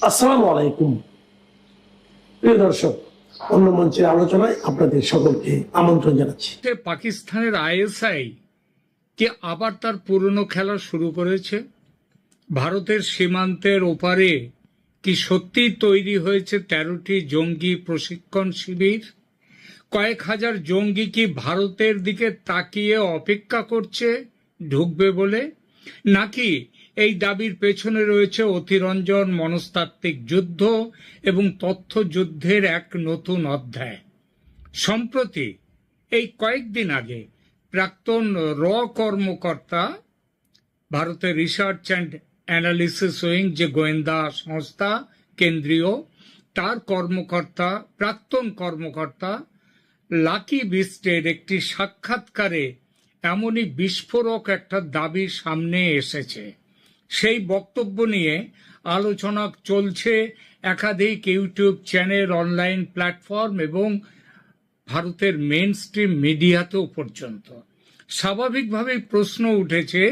আসসালামু আলাইকুম প্রিয় দর্শক, অন্য মঞ্চের আলোচনায় আপনাদের সকলকে আমন্ত্রণ জানাচ্ছি। পাকিস্তানের আইএসআই কি আবার তার পুরনো খেলা শুরু করেছে? ভারতের সীমান্তের ওপারে কি সত্যিই তৈরি হয়েছে 13টি জঙ্গি প্রশিক্ষণ শিবির? কয়েক হাজার জঙ্গি কি ভারতের দিকে তাকিয়ে অপেক্ষা করছে ঢুকবে বলে? নাকি এই দাবির পেছনে রয়েছে অতিরঞ্জন, মনস্তাত্ত্বিক যুদ্ধ এবং তথ্য যুদ্ধের এক নতুন অধ্যায়? সম্প্রতি এই কয়েকদিন আগে প্রাক্তন কর্মকর্তা, ভারতের রিসার্চ অ্যান্ড অ্যানালিসিস উইং যে গোয়েন্দা সংস্থা কেন্দ্রীয়, তার প্রাক্তন কর্মকর্তা লাকি বিস্টের একটি সাক্ষাৎকারে এমনই বিস্ফোরক একটা দাবি সামনে এসেছে। সেই বক্তব্য নিয়ে আলোচনা চলছে একাধিক ইউটিউব চ্যানেল, অনলাইন প্ল্যাটফর্ম এবং ভারতের মেইন স্ট্রিম মিডিয়াতেও পর্যন্ত। স্বাভাবিকভাবেই প্রশ্ন উঠেছে,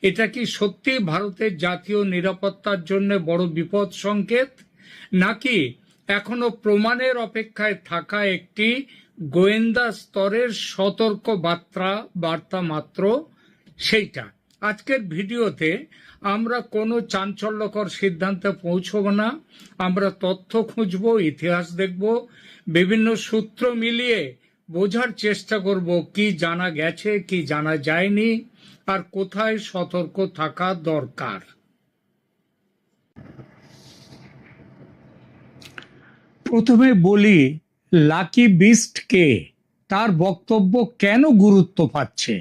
এটা কি সত্যি ভারতের জাতীয় নিরাপত্তার জন্য বড় বিপদ সংকেত, নাকি এখনো প্রমাণের অপেক্ষায় থাকা একটি গোয়েন্দা স্তরের সতর্ক বার্তা মাত্র? সেইটা আজকের ভিডিওতে আমরা কোনো চাঞ্চল্যকর সিদ্ধান্তে পৌঁছব না। আমরা তথ্য খুঁজব, ইতিহাস দেখব, বিভিন্ন সূত্র মিলিয়ে বোঝার চেষ্টা করব কি জানা গেছে, কি জানা যায়নি, আর কোথায় সতর্ক থাকা দরকার। প্রথমে বলি, লাকি বিস্ট কে, তার বক্তব্য কেন গুরুত্ব পাচ্ছে।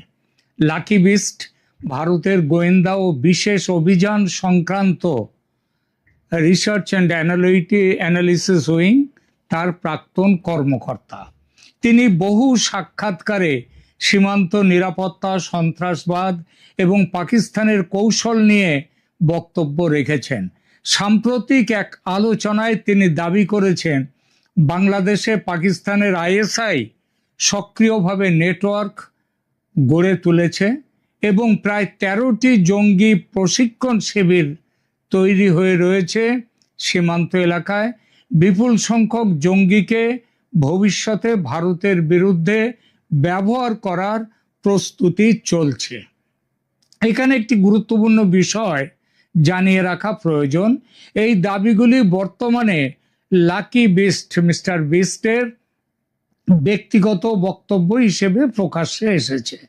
লাকি বিস্ট ভারতের গোয়েন্দা ও বিশেষ অভিযান সংক্রান্ত রিসার্চ অ্যান্ড অ্যানালিসিস উইং তার প্রাক্তন কর্মকর্তা। তিনি বহু সাক্ষাৎকারে সীমান্ত নিরাপত্তা, সন্ত্রাসবাদ এবং পাকিস্তানের কৌশল নিয়ে বক্তব্য রেখেছেন। সাম্প্রতিক এক আলোচনায় তিনি দাবি করেছেন, বাংলাদেশে পাকিস্তানের আইএসআই সক্রিয়ভাবে নেটওয়ার্ক গড়ে তুলেছে এবং প্রায় 13টি জঙ্গি প্রশিক্ষণ শিবির তৈরি হয়ে রয়েছে সীমান্ত এলাকায়। বিপুল সংখ্যক জঙ্গিকে ভবিষ্যতে ভারতের বিরুদ্ধে ব্যবহার করার প্রস্তুতি চলছে। এখানে একটি গুরুত্বপূর্ণ বিষয় জানিয়ে রাখা প্রয়োজন। এই দাবিগুলি বর্তমানে লাকি বিস্ট, মিস্টার বিস্টের ব্যক্তিগত বক্তব্য হিসেবে প্রকাশ্যে এসেছে।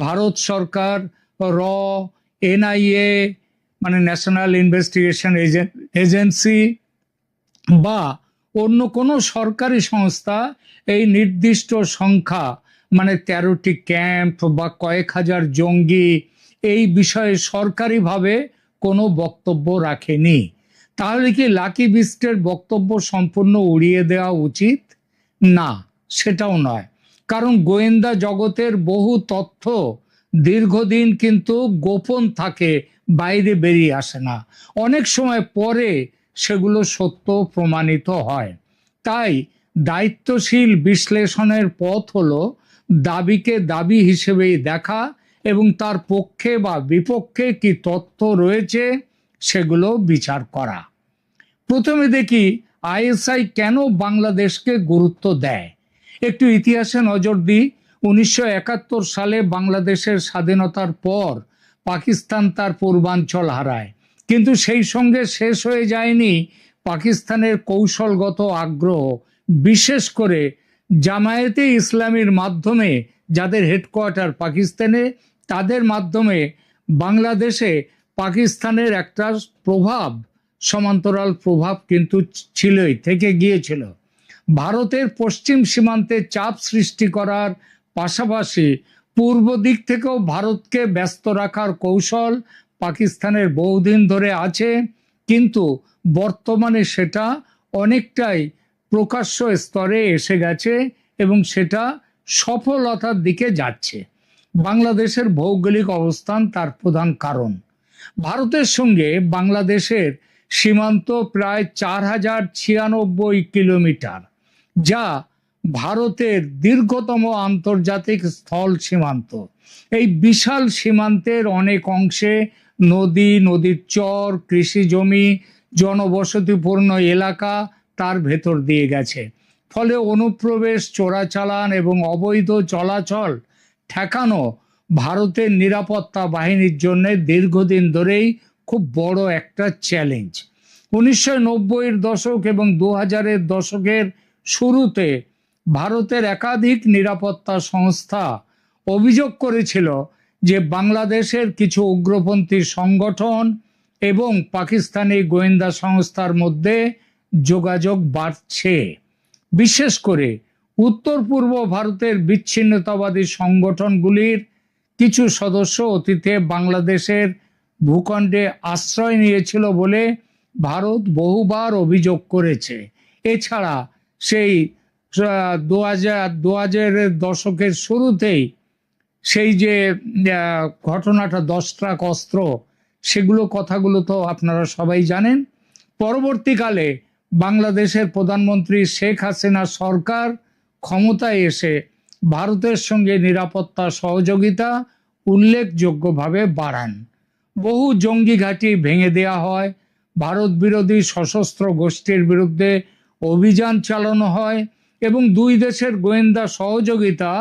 ভারত সরকার, এনআইএ মানে ন্যাশনাল ইনভেস্টিগেশন এজেন্সি বা অন্য কোনো সরকারি সংস্থা এই নির্দিষ্ট সংখ্যা মানে 13টি ক্যাম্প বা কয়েক হাজার জঙ্গি এই বিষয়ে সরকারিভাবে কোনো বক্তব্য রাখেনি। তাহলে কি লাকি বিস্টের বক্তব্য সম্পূর্ণ উড়িয়ে দেওয়া উচিত? না, সেটাও নয়। কারণ গোয়েন্দা জগতের বহু তথ্য দীর্ঘদিন কিন্তু গোপন থাকে, বাইরে বেরিয়ে আসে না। অনেক সময় পরে সেগুলো সত্য প্রমাণিত হয়। তাই দায়িত্বশীল বিশ্লেষণের পথ হলো দাবিকে দাবি হিসেবেই দেখা এবং তার পক্ষে বা বিপক্ষে কি তথ্য রয়েছে সেগুলো বিচার করা। প্রথমে দেখি আইএসআই কেন বাংলাদেশকে গুরুত্ব দেয়। একটু ইতিহাসে নজর দিই। 1971 সালে বাংলাদেশের স্বাধীনতার পর পাকিস্তান তার পূর্বাঞ্চল হারায়, কিন্তু সেই সঙ্গে শেষ হয়ে যায়নি পাকিস্তানের কৌশলগত আগ্রহ। বিশেষ করে জামায়াতে ইসলামীর মাধ্যমে, যাদের হেডকোয়ার্টার পাকিস্তানে, তাদের মাধ্যমে বাংলাদেশে পাকিস্তানের একটা প্রভাব, সমান্তরাল প্রভাব কিন্তু ছিলই, থেকে গিয়েছিল। ভারতের পশ্চিম সীমান্তে চাপ সৃষ্টি করার পাশাপাশি পূর্ব দিক থেকেও ভারতকে ব্যস্ত রাখার কৌশল পাকিস্তানের বহুদিন ধরে আছে, কিন্তু বর্তমানে সেটা অনেকটাই প্রকাশ্য স্তরে এসে গেছে এবং সেটা সফলতার দিকে যাচ্ছে। বাংলাদেশের ভৌগোলিক অবস্থান তার প্রধান কারণ। ভারতের সঙ্গে বাংলাদেশের সীমান্ত প্রায় 4096 কিলোমিটার, যা ভারতের দীর্ঘতম আন্তর্জাতিক স্থল সীমান্ত। এই বিশাল সীমান্তের অনেক অংশে নদী, নদীর চর, কৃষি জমি, জনবসতিপূর্ণ এলাকা তার ভেতর দিয়ে গেছে। ফলে অনুপ্রবেশ, চোরাচালান এবং অবৈধ চলাচল ঠেকানো ভারতের নিরাপত্তা বাহিনীর জন্য দীর্ঘদিন ধরেই খুব বড় একটা চ্যালেঞ্জ। 1990-এর দশক এবং 2000-এর দশকের শুরুতে ভারতের একাধিক নিরাপত্তা সংস্থা অভিযোগ করেছিল যে বাংলাদেশের কিছু উগ্রপন্থী সংগঠন এবং পাকিস্তানি গোয়েন্দা সংস্থার মধ্যে যোগাযোগ বাড়ছে। বিশেষ করে উত্তর পূর্ব ভারতের বিচ্ছিন্নতাবাদী সংগঠনগুলির কিছু সদস্য অতীতে বাংলাদেশের ভূখণ্ডে আশ্রয় নিয়েছিল বলে ভারত বহুবার অভিযোগ করেছে। এছাড়া সেই 2000-এর দশকের শুরুতেই সেই যে ঘটনাটা 10 ট্রাক অস্ত্র, সেগুলো কথাগুলো তো আপনারা সবাই জানেন। পরবর্তীকালে বাংলাদেশের প্রধানমন্ত্রী শেখ হাসিনা সরকার ক্ষমতায় এসে ভারতের সঙ্গে নিরাপত্তা সহযোগিতা উল্লেখযোগ্যভাবে বাড়ান। বহু জঙ্গি ঘাঁটি ভেঙে দেওয়া হয়, ভারত বিরোধী সশস্ত্র গোষ্ঠীর বিরুদ্ধে অভিযান চালানো হয় এবং দুই দেশের গোয়েন্দা সহযোগিতা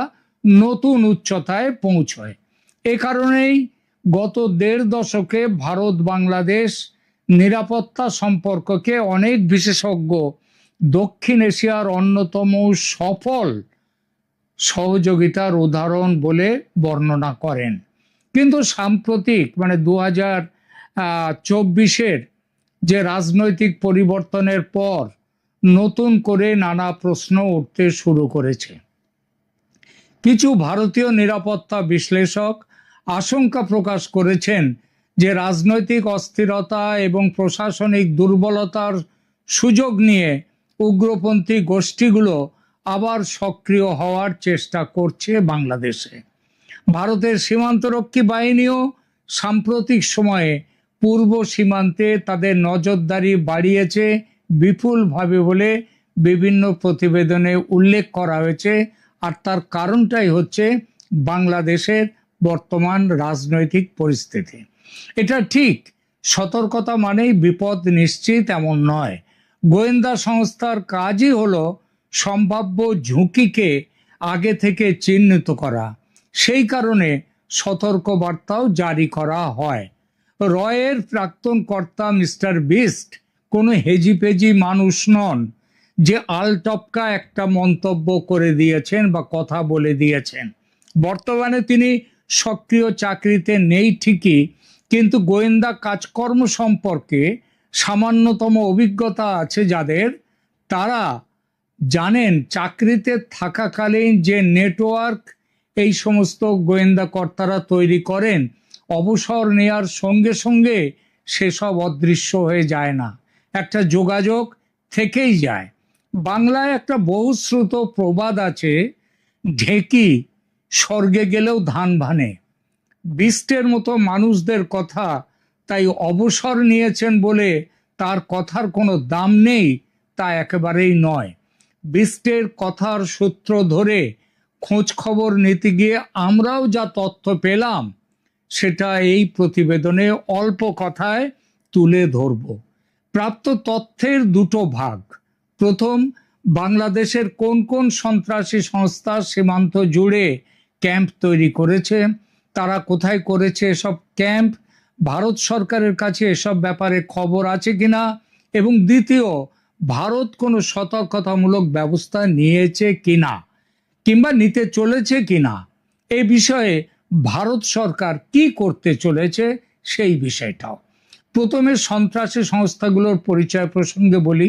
নতুন উচ্চতায় পৌঁছয়। এ কারণেই গত 1.5 দশকে ভারত বাংলাদেশ নিরাপত্তা সম্পর্ককে অনেক বিশেষজ্ঞ দক্ষিণ এশিয়ার অন্যতম সফল সহযোগিতার উদাহরণ বলে বর্ণনা করেন। কিন্তু সাম্প্রতিক 2024-এর যে রাজনৈতিক পরিবর্তনের পর নতুন করে নানা প্রশ্ন উঠতে শুরু করেছে। কিছু ভারতীয় নিরাপত্তা বিশ্লেষক আশঙ্কা প্রকাশ করেছেন যে রাজনৈতিক অস্থিরতা এবং প্রশাসনিক দুর্বলতার সুযোগ নিয়ে উগ্রপন্থী গোষ্ঠীগুলো আবার সক্রিয় হওয়ার চেষ্টা করছে বাংলাদেশে। ভারতের সীমান্তরক্ষী বাহিনীও সাম্প্রতিক সময়ে পূর্ব সীমান্তে তাদের নজরদারি বাড়িয়েছে বিপুলভাবে বলে বিভিন্ন প্রতিবেদনে উল্লেখ করা হয়েছে। আর তার কারণটাই হচ্ছে বাংলাদেশের বর্তমান রাজনৈতিক পরিস্থিতি। এটা ঠিক, সতর্কতা মানেই বিপদ নিশ্চিত এমন নয়। গোয়েন্দা সংস্থার কাজই হলো সম্ভাব্য ঝুঁকিকে আগে থেকে চিহ্নিত করা। সেই কারণে সতর্কবার্তাও জারি করা হয়। রয়ের প্রাক্তন কর্তা মিস্টার বিস্ট কোনো হেজিপেজি মানুষ নন যে আলটপকা একটা মন্তব্য করে দিয়েছেন বা কথা বলে দিয়েছেন। বর্তমানে তিনি সক্রিয় চাকরিতে নেই ঠিকই, কিন্তু গোয়েন্দা কাজকর্ম সম্পর্কে সামান্যতম অভিজ্ঞতা আছে যাদের, তারা জানেন চাকরিতে থাকাকালীন যে নেটওয়ার্ক এই সমস্ত গোয়েন্দা কর্তারা তৈরি করেন, অবসর নেয়ার সঙ্গে সঙ্গে সেসব অদৃশ্য হয়ে যায় না, একটা যোগাযোগ থেকেই যায়। বাংলায় একটা বহুশ্রুত প্রবাদ আছে, ঢেকি স্বর্গে গেলেও ধান ভানে। বিস্টের মতো মানুষদের কথা তাই অবসর নিয়েছেন বলে তার কথার কোনো দাম নেই তা একেবারেই নয়। বিস্টের কথার সূত্র ধরে খোঁজ খবর নিতে গিয়ে আমরাও যা তথ্য পেলাম সেটা এই প্রতিবেদনে অল্প কথায় তুলে ধরব। প্রাপ্ত তথ্যের দুটো ভাগ। প্রথম, বাংলাদেশের কোন কোন সন্ত্রাসী সংস্থা সীমান্ত জুড়ে ক্যাম্প তৈরি করেছে, তারা কোথায় করেছে এসব ক্যাম্প, ভারত সরকারের কাছে এসব ব্যাপারে খবর আছে কিনা, এবং দ্বিতীয়, ভারত কোনো সতর্কতামূলক ব্যবস্থা নিয়েছে কিনা কিংবা নিতে চলেছে কিনা, এই বিষয়ে ভারত সরকার কি করতে চলেছে সেই বিষয়টাও। প্রথমে সন্ত্রাসী সংস্থাগুলোর পরিচয় প্রসঙ্গে বলি।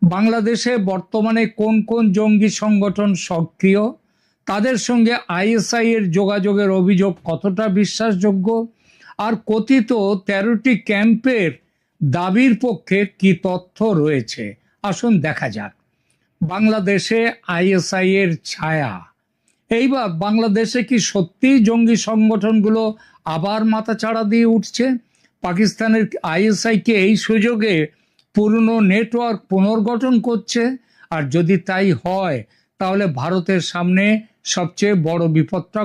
বাংলাদেশে বর্তমানে কোন কোন জঙ্গি সংগঠন সক্রিয়, তাদের সঙ্গে আইএসআই এর যোগাযোগের অভিযোগ কতটা বিশ্বাসযোগ্য, আর কথিত 13টি ক্যাম্পের দাবির পক্ষে কি তথ্য রয়েছে, আসুন দেখা যাক। বাংলাদেশে আইএসআই এর ছায়া। এইবার বাংলাদেশে কি সত্যিই জঙ্গি সংগঠনগুলো আবার মাথাচাড়া দিয়ে উঠছে? পাকিস্তানের আইএসআই কে এই সুযোগে পুরনো নেটওয়ার্ক পুনর্গঠন করছে? আর যদি তাই হয় তাহলে ভারতের সামনে সবচেয়ে বড় বিপদটা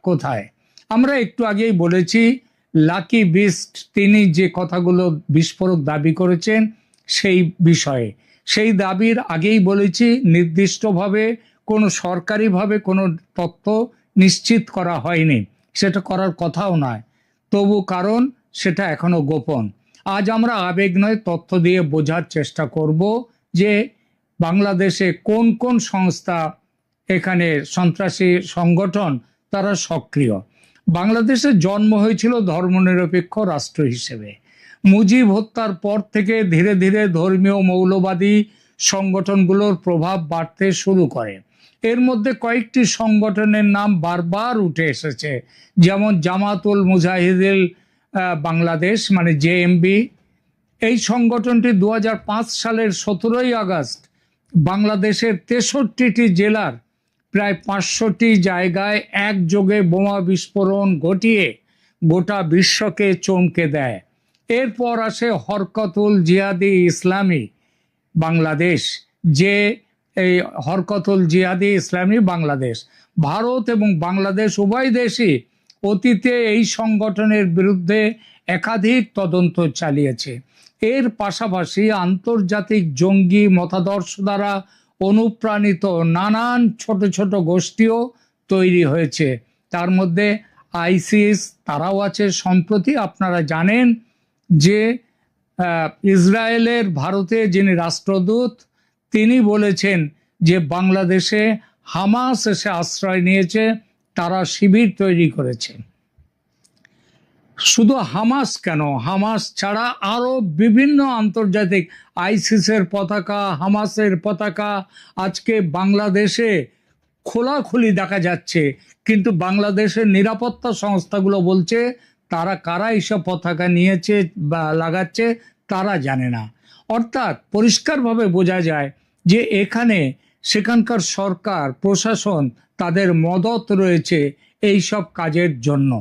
কোথায়? আমরা একটু আগেই বলেছি লাকি বিস্ট তিনি যে কথাগুলো বিস্ফোরক দাবি করেছেন সেই বিষয়ে, সেই দাবির আগেই বলেছি নির্দিষ্টভাবে কোনো সরকারিভাবে কোনো তথ্য নিশ্চিত করা হয়নি, সেটা করার কথাও নয়, তবু কারণ সেটা এখনো গোপন। আজ আমরা আবেগ নয় তথ্য দিয়ে বোঝার চেষ্টা করব যে বাংলাদেশে কোন কোন সংস্থা, এখানে সন্ত্রাসী সংগঠন তারা সক্রিয়। বাংলাদেশের জন্ম হয়েছিল ধর্মনিরপেক্ষ রাষ্ট্র হিসেবে। মুজিব হত্যার পর থেকে ধীরে ধীরে ধর্মীয় মৌলবাদী সংগঠনগুলোর প্রভাব বাড়তে শুরু করে। এর মধ্যে কয়েকটি সংগঠনের নাম বারবার উঠে এসেছে, যেমন জামাতুল মুজাহিদিন বাংলাদেশ মানে জেএমবি। এই সংগঠনটি 2005 সালের 17ই আগস্ট বাংলাদেশের 63টি জেলার প্রায় 500টি জায়গায় একযোগে বোমা বিস্ফোরণ ঘটিয়ে গোটা বিশ্বকে চমকে দেয়। এরপর আসে হরকতুল জিহাদি ইসলামী বাংলাদেশ, যে এই হরকতুল জিহাদি ইসলামী বাংলাদেশ ভারত এবং বাংলাদেশ উভয় দেশই অতীতে এই সংগঠনের বিরুদ্ধে একাধিক তদন্ত চালিয়েছে। এর পাশাপাশি আন্তর্জাতিক জঙ্গি মতাদর্শ দ্বারা অনুপ্রাণিত নানান ছোট ছোট গোষ্ঠীও তৈরি হয়েছে, তার মধ্যে আইসিস তারাও আছে। সম্প্রতি আপনারা জানেন যে ইসরায়েলের ভারতে যিনি রাষ্ট্রদূত তিনি বলেছেন যে বাংলাদেশে হামাস এসে আশ্রয় নিয়েছে, তারা শিবির তৈরি করেছে। শুধু হামাস কেন, হামাস ছাড়া আরো বিভিন্ন আন্তর্জাতিক আইসিসের পতাকা, হামাসের পতাকা আজকে বাংলাদেশে খোলাখুলি দেখা যাচ্ছে, কিন্তু বাংলাদেশের নিরাপত্তা সংস্থাগুলো বলছে তারা কারা এইসব পতাকা নিয়েছে বা লাগাচ্ছে তারা জানে না। অর্থাৎ পরিষ্কারভাবে বোঝা যায় যে এখানে সেখানকার সরকার প্রশাসন তাদের মদত রয়েছে এই সব কাজের জন্য।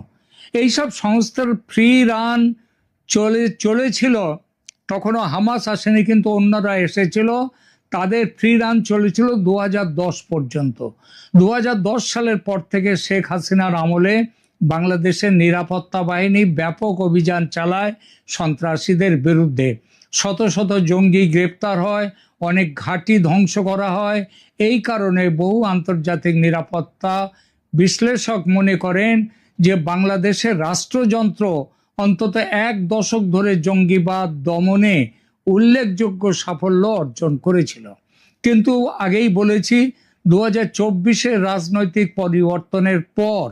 এইসব সংস্থার ফ্রি রান চলেছিল, তখনও হামাস আসেনি কিন্তু অন্যরা এসেছিল, তাদের ফ্রি রান চলেছিল 2010 পর্যন্ত। 2010 সালের পর থেকে শেখ হাসিনার আমলে বাংলাদেশের নিরাপত্তা বাহিনী ব্যাপক অভিযান চালায় সন্ত্রাসীদের বিরুদ্ধে। শত শত জঙ্গি গ্রেপ্তার হয়, অনেক ঘাঁটি ধ্বংস করা হয়। এই কারণে বহু আন্তর্জাতিক নিরাপত্তা বিশ্লেষক মনে করেন যে বাংলাদেশের রাষ্ট্রযন্ত্র অন্তত 1 দশক ধরে জঙ্গিবাদ দমনে উল্লেখযোগ্য সাফল্য অর্জন করেছিল। কিন্তু আগেই বলেছি 2024-এর রাজনৈতিক পরিবর্তনের পর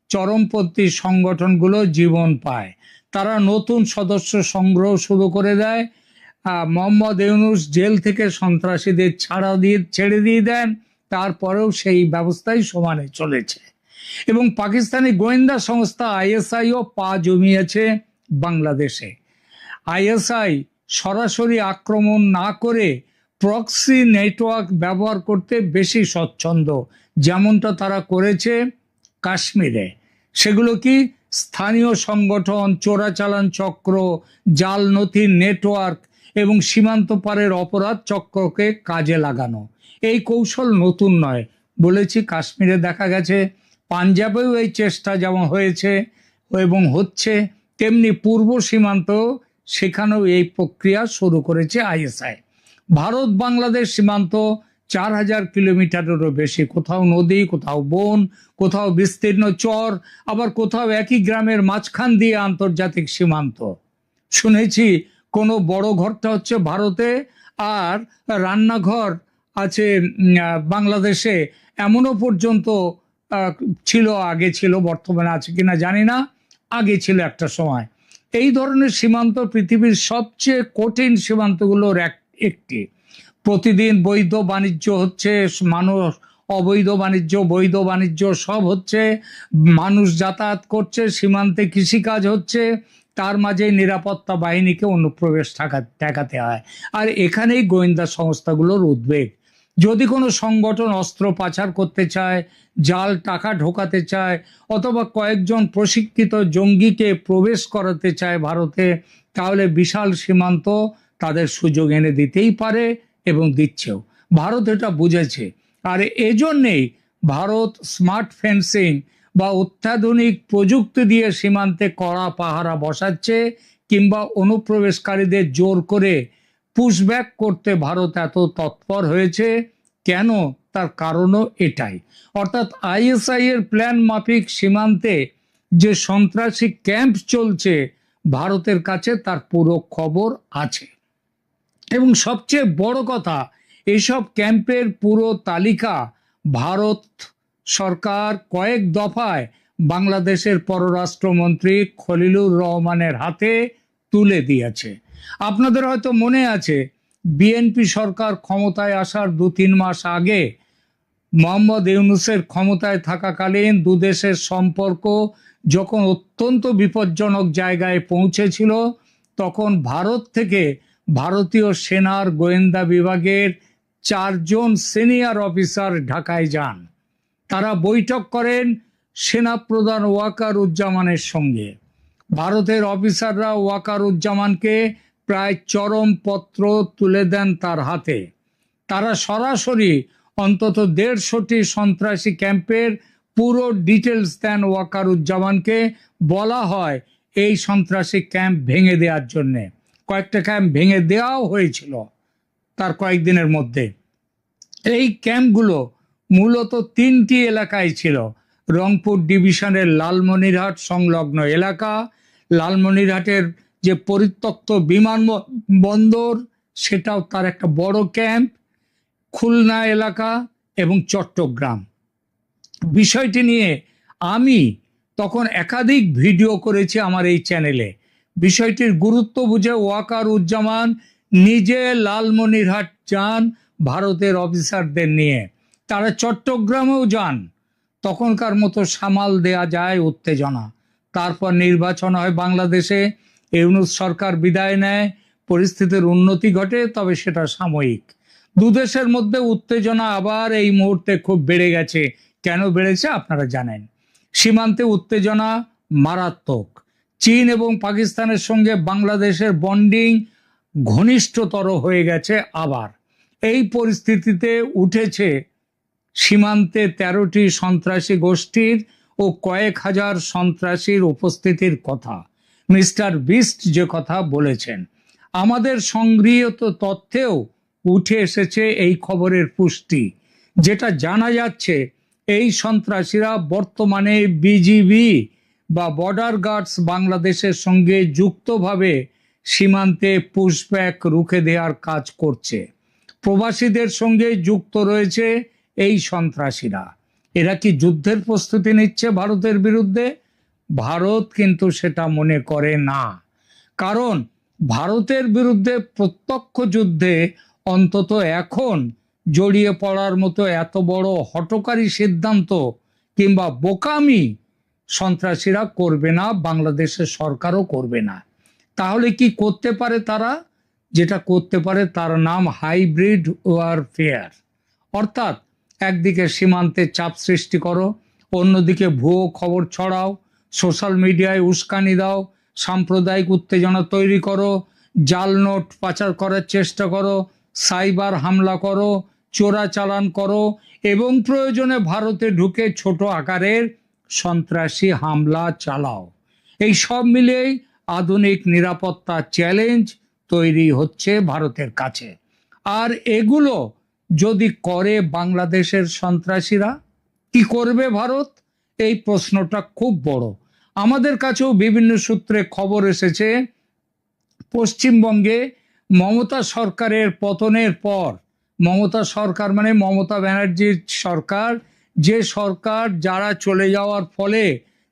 চরমপন্থী সংগঠনগুলো জীবন পায়, তারা নতুন সদস্য সংগ্রহ শুরু করে দেয়। মোহাম্মদ ইউনূস জেল থেকে সন্ত্রাসীদের ছেড়ে দিয়ে দেন, তারপরেও সেই ব্যবস্থাই সমানে চলেছে। এবং পাকিস্তানি গোয়েন্দা সংস্থা আইএসআইও পা জমিয়েছে বাংলাদেশে। আইএসআই সরাসরি আক্রমণ না করে প্রক্সি নেটওয়ার্ক ব্যবহার করতে বেশি স্বচ্ছন্দ, যেমনটা তারা করেছে কাশ্মীরে। সেগুলো কি? স্থানীয় সংগঠন, চোরাচালান চক্র, জাল নথির নেটওয়ার্ক এবং সীমান্ত পারের অপরাধ চক্রকে কাজে লাগানো। এই কৌশল নতুন নয়, বলেছি কাশ্মীরে দেখা গেছে, পাঞ্জাবেও এই চেষ্টা যেমন হয়েছে এবং হচ্ছে, তেমনি পূর্ব সীমান্ত সেখানেও এই প্রক্রিয়া শুরু করেছে আইএসআই। ভারত বাংলাদেশ সীমান্ত 4000 কিলোমিটারেরও বেশি, কোথাও নদী, কোথাও বন, কোথাও বিস্তীর্ণ চর, আবার কোথাও একই গ্রামের মাঝখান দিয়ে আন্তর্জাতিক সীমান্ত। শুনেছি কোনো বড় ঘরটা হচ্ছে ভারতে আর রান্নাঘর আছে বাংলাদেশে, এমনও পর্যন্ত ছিল, আগে ছিল, বর্তমানে আছে কিনা জানি না, আগে ছিল একটা সময়। এই ধরনের সীমান্ত পৃথিবীর সবচেয়ে কঠিন সীমান্তগুলোর একটি। প্রতিদিন বৈধ বাণিজ্য হচ্ছে, মানুষ অবৈধ বাণিজ্য, বৈধ বাণিজ্য সব হচ্ছে, মানুষ যাতায়াত করছে, সীমান্তে কৃষিকাজ হচ্ছে, তার মাঝে নিরাপত্তা বাহিনীকে অনুপ্রবেশ ঠেকাতে হয়। আর এখানেই গোয়েন্দা সংস্থাগুলোর উদ্বেগ। যদি কোনো সংগঠন অস্ত্র পাচার করতে চায়, জাল টাকা ঢোকাতে চায়, অথবা কয়েকজন প্রশিক্ষিত জঙ্গিকে প্রবেশ করাতে চায় ভারতে, তাহলে বিশাল সীমান্ত তাদের সুযোগ এনে দিতেই পারে এবং দিচ্ছেও। ভারত এটা বুঝেছে, আর এজন্যেই ভারত স্মার্ট ফেন্সিং বা অত্যাধুনিক প্রযুক্তি দিয়ে সীমান্তে কড়া পাহারা বসাচ্ছে, কিংবা অনুপ্রবেশকারীদের জোর করে পুশব্যাক করতে ভারত এত তৎপর হয়েছে কেন? তার কারণও এটাই, অর্থাৎ আইএসআই এর প্ল্যান মাফিক সীমান্তে যে সন্ত্রাসী ক্যাম্প চলছে, ভারতের কাছে তার পুরো খবর আছে। এবং সবচেয়ে বড় কথা, এইসব ক্যাম্পের পুরো তালিকা ভারত সরকার কয়েক দফায় বাংলাদেশের পররাষ্ট্রমন্ত্রী খলিলুর রহমানের হাতে তুলে দিয়েছে। আপনাদের হয়তো মনে আছে, বিএনপি সরকার ক্ষমতায় আসার 2-3 মাস আগে মোহাম্মদ ইউনূসের ক্ষমতায় থাকাকালীন দুদেশের সম্পর্ক যখন অত্যন্ত বিপজ্জনক জায়গায় পৌঁছেছিল, তখন ভারত থেকে ভারতীয় সেনার গোয়েন্দা বিভাগের 4 জন সিনিয়র অফিসার ঢাকায় যান। তারা বৈঠক করেন সেনাপ্রধান ওয়াকারুজ্জামানের সঙ্গে। ভারতের অফিসাররা ওয়াকারুজ্জামানকে প্রায় চরম পত্র তুলে দেন তার হাতে। তারা সরাসরি অন্তত 150টি সন্ত্রাসী ক্যাম্পের পুরো ডিটেলস দেন ওয়াকারুজ্জামানকে। বলা হয় এই সন্ত্রাসী ক্যাম্প ভেঙে দেওয়ার জন্যে। কয়েকটা ক্যাম্প ভেঙে দেওয়াও হয়েছিল তার কয়েকদিনের মধ্যে। এই ক্যাম্পগুলো মূলত 3টি এলাকায় ছিল: রংপুর ডিভিশনের লালমনিরহাট সংলগ্ন এলাকা, লালমনিরহাটের যে পরিত্যক্ত বিমানবন্দর সেটাও তার একটা বড় ক্যাম্প, খুলনা এলাকা এবং চট্টগ্রাম। বিষয়টি নিয়ে আমি তখন একাধিক ভিডিও করেছি আমার এই চ্যানেলে। বিষয়টির গুরুত্ব বুঝে ওয়াকারুজ্জামান নিজে লালমনিরহাট যান ভারতের অফিসারদের নিয়ে। তারা চট্টগ্রামেও যান। তখনকার মতো সামাল দেয়া যায় উত্তেজনা। তারপর নির্বাচন হয় বাংলাদেশে, ইউনূস সরকার বিদায় নেয়, পরিস্থিতির উন্নতি ঘটে, তবে সেটা সাময়িক। দুদেশের মধ্যে উত্তেজনা আবার এই মুহূর্তে খুব বেড়ে গেছে। কেন বেড়েছে আপনারা জানেন। সীমান্তে উত্তেজনা মারাত্মক। চীন এবং পাকিস্তানের সঙ্গে বাংলাদেশের বন্ডিং ঘনিষ্ঠতর হয়ে গেছে আবার। এই পরিস্থিতিতে উঠেছে সীমান্তে 13টি সন্ত্রাসী গোষ্ঠীর ও কয়েক হাজার সন্ত্রাসীর উপস্থিতির কথা। মিস্টার বিস্ট যে কথা বলেছেন, আমাদের সংগৃহীত তথ্যেও উঠে এসেছে এই খবরের পুষ্টি। যেটা জানা যাচ্ছে, এই সন্ত্রাসীরা বর্তমানে বিজিবি বা বর্ডার গার্ডস বাংলাদেশের সঙ্গে যুক্তভাবে সীমান্তে পুশব্যাক রুখে দেওয়ার কাজ করছে। প্রবাসীদের সঙ্গে যুক্ত রয়েছে এই সন্ত্রাসীরা। এরা কি যুদ্ধের প্রস্তুতি নিচ্ছে ভারতের বিরুদ্ধে? ভারত কিন্তু সেটা মনে করে না। কারণ ভারতের বিরুদ্ধে প্রত্যক্ষ যুদ্ধে অন্তত এখন জড়িয়ে পড়ার মতো এত বড় হঠকারী সিদ্ধান্ত কিংবা বোকামি সন্ত্রাসীরা করবে না, বাংলাদেশের সরকারও করবে না। তাহলে কি করতে পারে তারা? যেটা করতে পারে তার নাম হাইব্রিড ওয়ারফেয়ার। অর্থাৎ একদিকে সীমান্তে চাপ সৃষ্টি করো, অন্যদিকে ভুয়ো খবর ছড়াও, সোশ্যাল মিডিয়ায় উস্কানি দাও, সাম্প্রদায়িক উত্তেজনা তৈরি করো, জাল নোট পাচার করার চেষ্টা করো, সাইবার হামলা করো, চোরাচালান করো এবং প্রয়োজনে ভারতে ঢুকে ছোট আকারের সন্ত্রাসী হামলা চালাও। এই সব মিলেই আধুনিক নিরাপত্তা চ্যালেঞ্জ তৈরি হচ্ছে ভারতের কাছে। আর এগুলো যদি করে বাংলাদেশের সন্ত্রাসীরা, কি করবে ভারত? এই প্রশ্নটা খুব বড়। আমাদের কাছেও বিভিন্ন সূত্রে খবর এসেছে, পশ্চিমবঙ্গে মমতা সরকারের পতনের পর, মমতা সরকার মানে মমতা ব্যানার্জির সরকার, যে সরকার যারা চলে যাওয়ার ফলে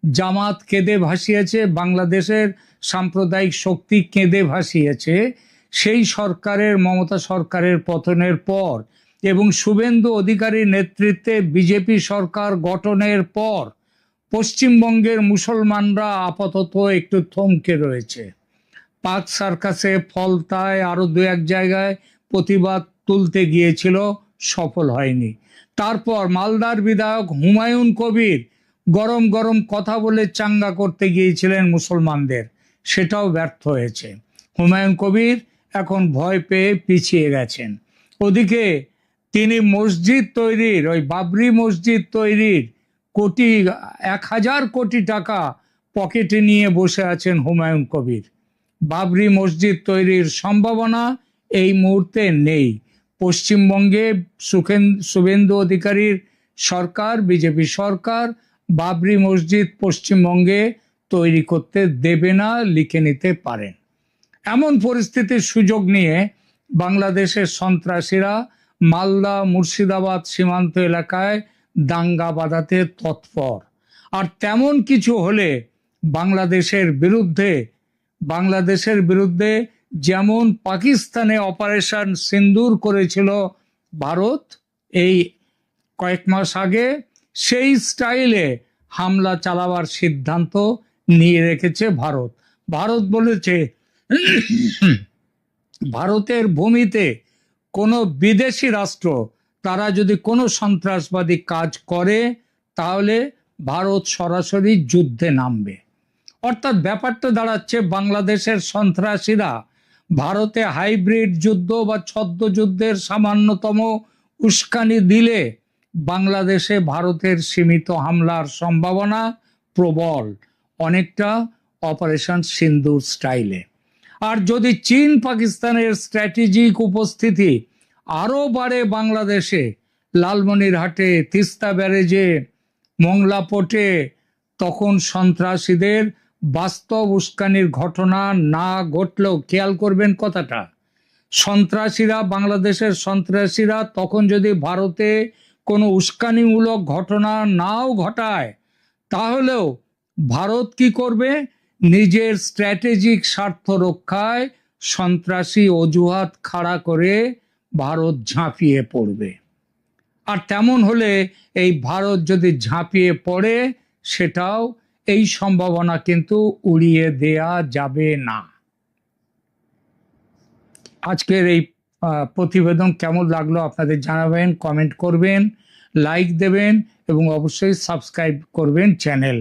জামাত কেঁদে ভাসিয়েছে, বাংলাদেশের সাম্প্রদায়িক শক্তি কেঁদে ভাসিয়েছে, সেই সরকারের, মমতা সরকারের পতনের পর এবং শুভেন্দু অধিকারীর নেতৃত্বে বিজেপি সরকার গঠনের পর পশ্চিমবঙ্গের মুসলমানরা আপাতত একটু থমকে রয়েছে। পাক সার্কাসে, ফলতায়, আরো 2-1 জায়গায় প্রতিবাদ তুলতে গিয়েছিল, সফল হয়নি। তারপর মালদার বিধায়ক হুমায়ুন কবির গরম গরম কথা বলে চাঙ্গা করতে গিয়েছিলেন মুসলমানদের, সেটাও ব্যর্থ হয়েছে। হুমায়ুন কবির এখন ভয় পেয়ে পিছিয়ে গেছেন। ওদিকে তিনি মসজিদ তৈরির, ওই বাবরি মসজিদ তৈরির কোটি 1000 কোটি টাকা পকেটে নিয়ে বসে আছেন হুমায়ুন কবির। বাবরি মসজিদ তৈরির সম্ভাবনা এই মুহূর্তে নেই। পশ্চিমবঙ্গে শুভেন্দু অধিকারীর সরকার, বিজেপি সরকার বাবরি মসজিদ পশ্চিমবঙ্গে তৈরি করতে দেবে না, লিখে নিতে পারেন। এমন পরিস্থিতির সুযোগ নিয়ে বাংলাদেশের সন্ত্রাসীরা মালদা মুর্শিদাবাদ সীমান্ত এলাকায় দাঙ্গা বাঁধাতে তৎপর। আর তেমন কিছু হলে বাংলাদেশের বিরুদ্ধে যেমন পাকিস্তানে অপারেশন সিন্দুর করেছিল ভারত এই কয়েক মাস আগে, সেই স্টাইলে হামলা চালাবার সিদ্ধান্ত নিয়ে রেখেছে ভারত। ভারত বলেছে ভারতের ভূমিতে কোনো বিদেশি রাষ্ট্র তারা যদি কোনো সন্ত্রাসবাদী কাজ করে তাহলে ভারত সরাসরি যুদ্ধে নামবে। অর্থাৎ ব্যাপারটা দাঁড়াচ্ছে, বাংলাদেশের সন্ত্রাসীরা ভারতে হাইব্রিড যুদ্ধ বা ছদ্ম যুদ্ধের সামান্যতম উস্কানি দিলে বাংলাদেশে ভারতের সীমিত হামলার সম্ভাবনা প্রবল, অনেকটা অপারেশন সিন্দুর স্টাইলে। আর যদি চীন পাকিস্তানের স্ট্র্যাটেজিক উপস্থিতি আরও বাড়ে বাংলাদেশে, লালমনিরহাটে, তিস্তা ব্যারেজে, মোংলা পোর্টে, তখন সন্ত্রাসীদের বাস্তব উস্কানির ঘটনা না ঘটলেও, খেয়াল করবেন কথাটা, বাংলাদেশের সন্ত্রাসীরা তখন যদি ভারতে কোনো উস্কানিমূলক ঘটনা নাও ঘটায়, তাহলেও ভারত কি করবে? নিজের স্ট্র্যাটেজিক স্বার্থ রক্ষায় সন্ত্রাসী অজুহাত খাড়া করে ভারত ঝাঁপিয়ে পড়বে। আর তেমন হলে এই ভারত যদি ঝাঁপিয়ে পড়ে, সেটাও এই সম্ভাবনা কিন্তু উড়িয়ে দেয়া যাবে না। আজকের এই প্রতিবেদন কেমন লাগলো আপনাদের জানাবেন, কমেন্ট করবেন, লাইক দেবেন এবং অবশ্যই সাবস্ক্রাইব করবেন চ্যানেল।